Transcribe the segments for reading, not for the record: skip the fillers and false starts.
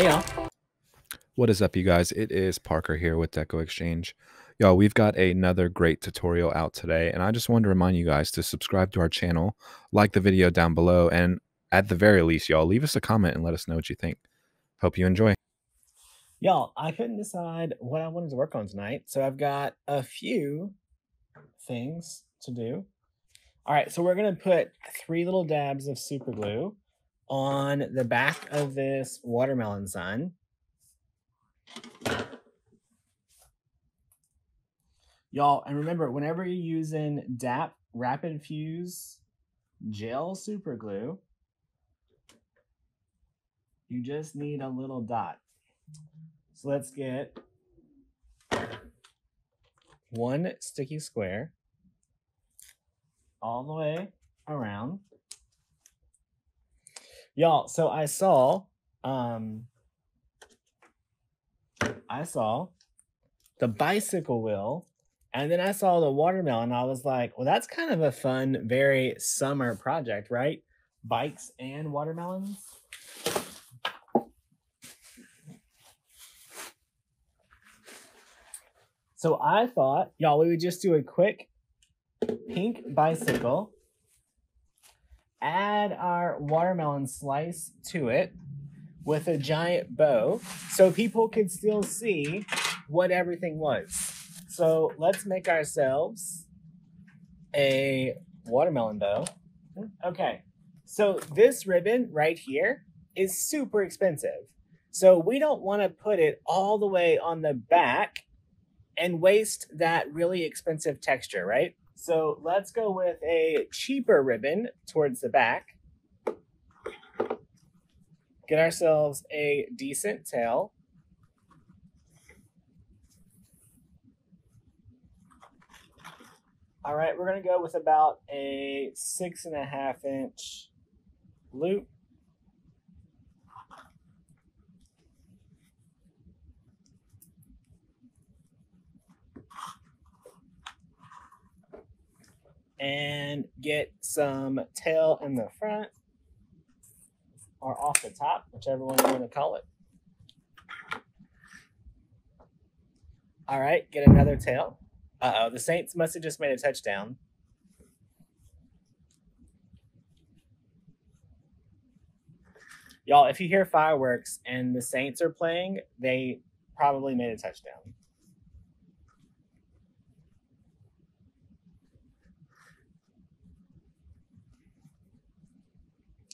Hey y'all. What is up, you guys? It is Parker here with DecoExchange. Y'all, we've got another great tutorial out today, and I just wanted to remind you guys to subscribe to our channel, like the video down below, and at the very least, y'all, leave us a comment and let us know what you think. Hope you enjoy. Y'all, I couldn't decide what I wanted to work on tonight, so I've got a few things to do. All right, so we're gonna put 3 little dabs of super glue on the back of this watermelon sun. Y'all, and remember, whenever you're using DAP Rapid Fuse gel super glue, you just need a little dot. So let's get 1 sticky square all the way around. Y'all, so I saw the bicycle wheel, and then I saw the watermelon. I was like, well, that's kind of a fun, very summer project, right? Bikes and watermelons. So I thought, y'all, we would just do a quick pink bicycle, add our watermelon slice to it with a giant bow so people could still see what everything was. So let's make ourselves a watermelon bow. Okay, so this ribbon right here is super expensive. So we don't want to put it all the way on the back and waste that really expensive texture, right? So let's go with a cheaper ribbon towards the back. Get ourselves a decent tail. All right, we're gonna go with about a 6.5 inch loop. And get some tail in the front or off the top, whichever one you want to call it. All right, get another tail. Uh-oh, the Saints must have just made a touchdown. Y'all, if you hear fireworks and the Saints are playing, they probably made a touchdown.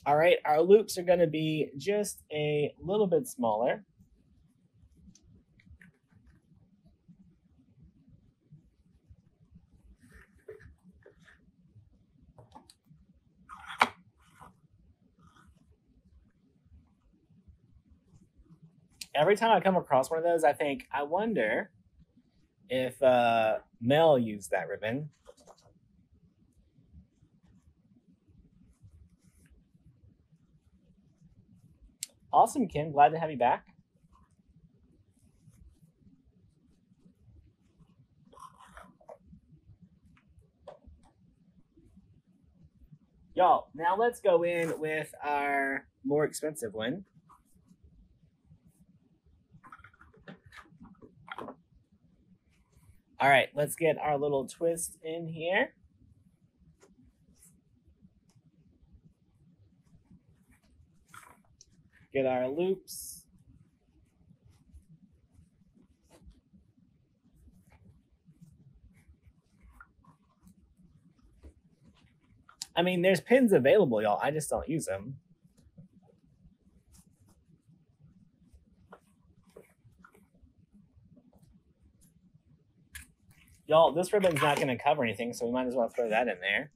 All right, our loops are going to be just a little bit smaller. Every time I come across one of those, I think, I wonder if Mel used that ribbon. Awesome, Kim. Glad to have you back. Y'all, now let's go in with our more expensive one. All right, let's get our little twist in here. Get our loops. I mean, there's pins available, y'all. I just don't use them. Y'all, this ribbon's not going to cover anything, so we might as well throw that in there.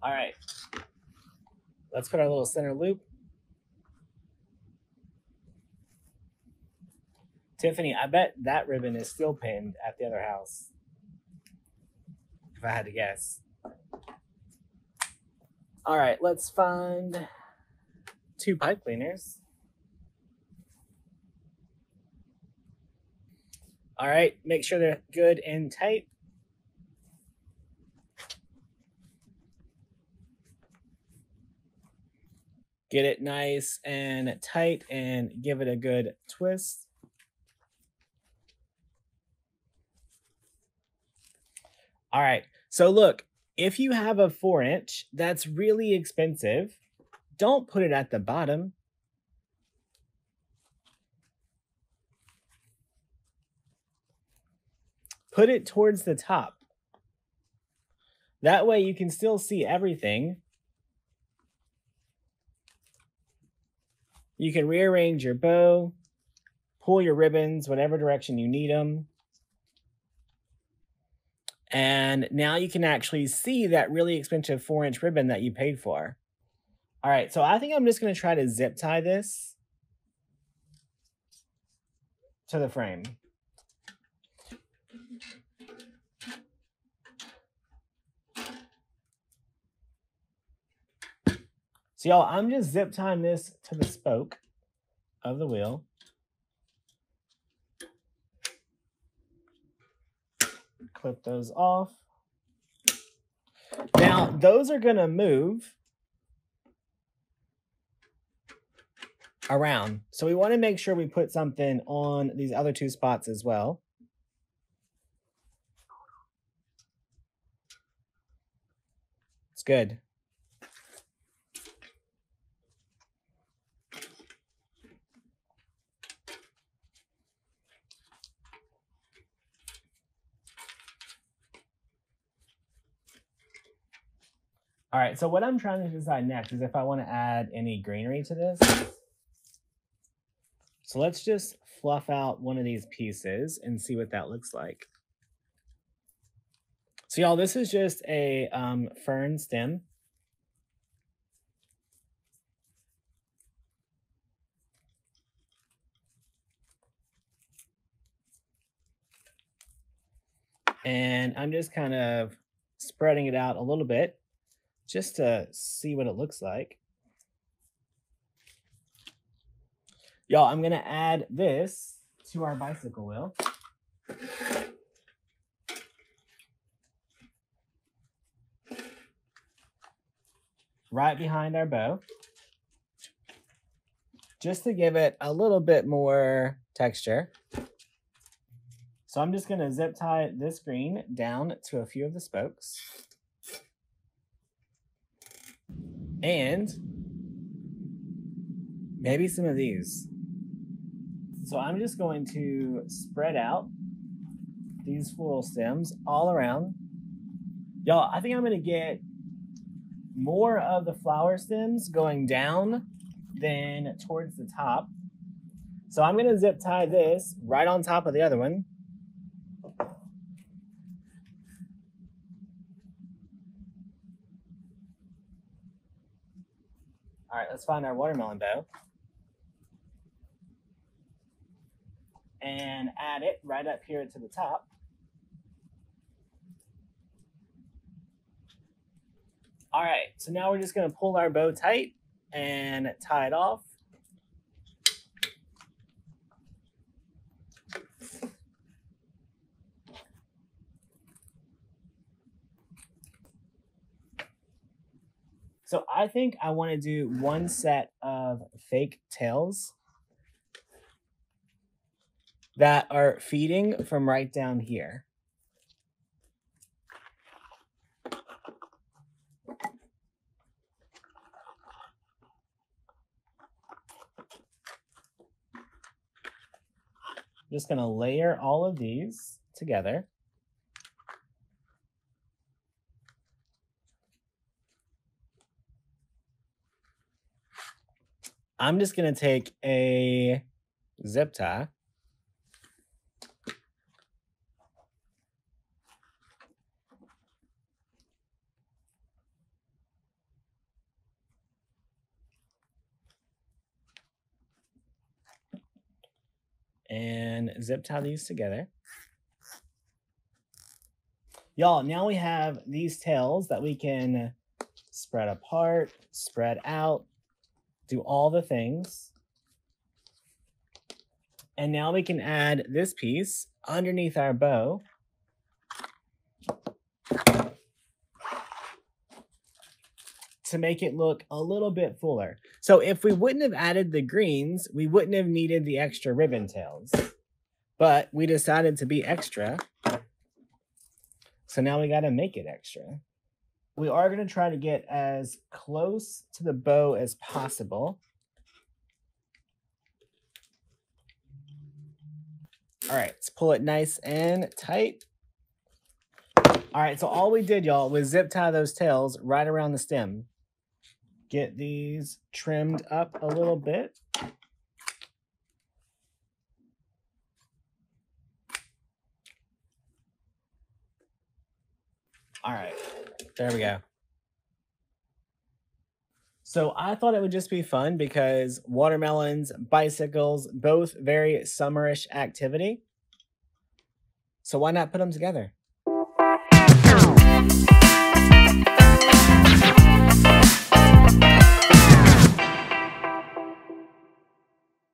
All right, let's put our little center loop. Tiffany, I bet that ribbon is still pinned at the other house, if I had to guess. All right, let's find 2 pipe cleaners. All right, make sure they're good and tight. Get it nice and tight and give it a good twist. All right, so look, if you have a 4-inch that's really expensive, don't put it at the bottom. Put it towards the top. That way you can still see everything. You can rearrange your bow, pull your ribbons, whatever direction you need them. And now you can actually see that really expensive 4-inch ribbon that you paid for. All right, so I think I'm just gonna try to zip tie this to the frame. So y'all, I'm just zip tying this to the spoke of the wheel. Clip those off. Now, those are gonna move around. So we wanna make sure we put something on these other 2 spots as well. It's good. All right, so what I'm trying to decide next is if I want to add any greenery to this. So let's just fluff out one of these pieces and see what that looks like. So y'all, this is just a fern stem. And I'm just kind of spreading it out a little bit just to see what it looks like. Y'all, I'm gonna add this to our bicycle wheel. Right behind our bow. Just to give it a little bit more texture. So I'm just gonna zip tie this green down to a few of the spokes. And maybe some of these. So I'm just going to spread out these floral stems all around. Y'all, I think I'm gonna get more of the flower stems going down than towards the top. So I'm gonna zip tie this right on top of the other one. All right, let's find our watermelon bow. And add it right up here to the top. All right, so now we're just gonna pull our bow tight and tie it off. So I think I want to do one set of fake tails that are feeding from right down here. I'm just gonna layer all of these together. I'm just gonna take a zip tie and zip tie these together. Y'all, now we have these tails that we can spread apart, spread out, do all the things. And now we can add this piece underneath our bow. To make it look a little bit fuller. So if we wouldn't have added the greens, we wouldn't have needed the extra ribbon tails. But we decided to be extra. So now we got to make it extra. We are going to try to get as close to the bow as possible. All right, let's pull it nice and tight. All right, so all we did, y'all, was zip tie those tails right around the stem. Get these trimmed up a little bit. All right, there we go. So I thought it would just be fun because watermelons, bicycles, both very summerish activity. So why not put them together?